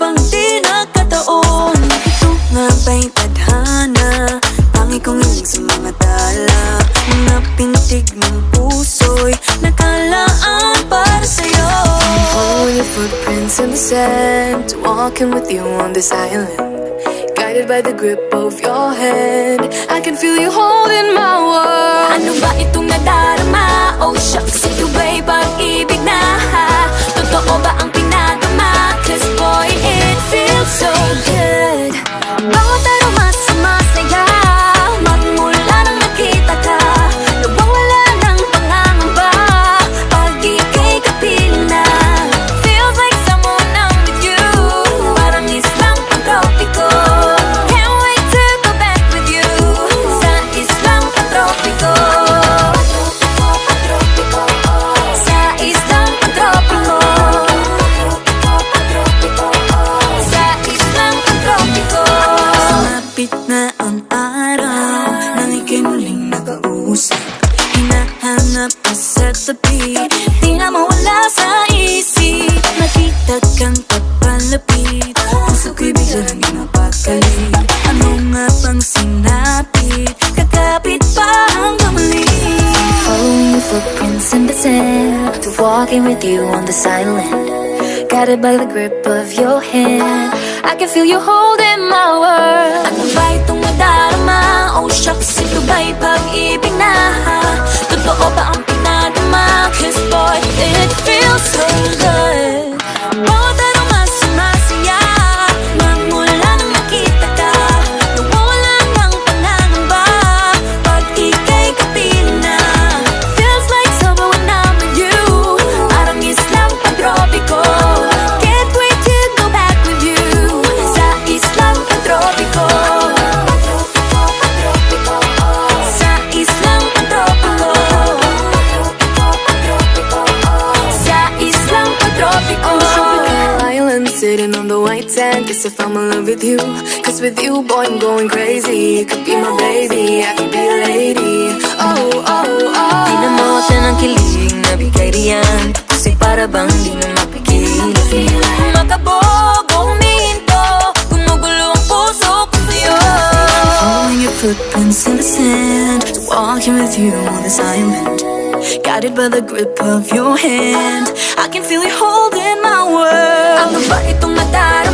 bang di nagkataon? Ito nga ba'y tadhana? Tangi kong hiling sa mga tala. Mga pintig ng puso'y nakalaan para sa'yo. Following your footprints in the sand, walking with you on this island, guided by the grip of your hand. I can feel you holding my world. Ano ba itong nadarama? Oh shucks, ito ba'y pag-ibig na? Totoo ba ang pinagama? Cause boy, it feels so good. Bawat aroma sumasaya, magmula nang nakita ka. Nawawala ng pangangamba pag ika'y kapiling na. Feels like someone I'm with you, parang islang pantropiko. Can't wait to go back with you sa islang pantropiko. Sa islang pantropiko. Sa islang pantropiko. Sumapit na ang araw nang ika'y muling nakausap. Hinahanap ka sa tabi, di na mawala sa isip. Nakita kang papalapit, puso ko'y bigla nang di mapakali. Ano nga bang sinapit? Kakapit pa hanggang muli. Following your footprints in the sand, to walking with you on this island, guided by the grip of your hand. I can feel you holding my world. Ano ba itong nadarama? Oh shucks, ito ba'y pag-ibig na? Totoo ba ang pinagama? Cause boy, it feels so good. Bawat aroma sumasaya, magmula nang nakita ka. Nawawala ng pangangamba pag ika'y kapiling na. Feels like summer when I'm with you, parang islang pantropiko. Can't wait to go back with you sa islang pantropiko. Sa islang pantropiko. Sa islang pantropiko. Island sitting on the white sand, guess if I'm in love with you. Cause with you, boy, I'm going crazy. You could be my baby, I could be a lady. Oh, oh, oh. Tinamotan ang kilig na bigay riyan, kasi para bang di na mapigil. Makabog o huminto, gumugulo ang puso ko sa'yo. Following your footprints in the sand, walking with you on this island, guided by the grip of your hand. I can feel you holding my world. Ano ba itong nadarama?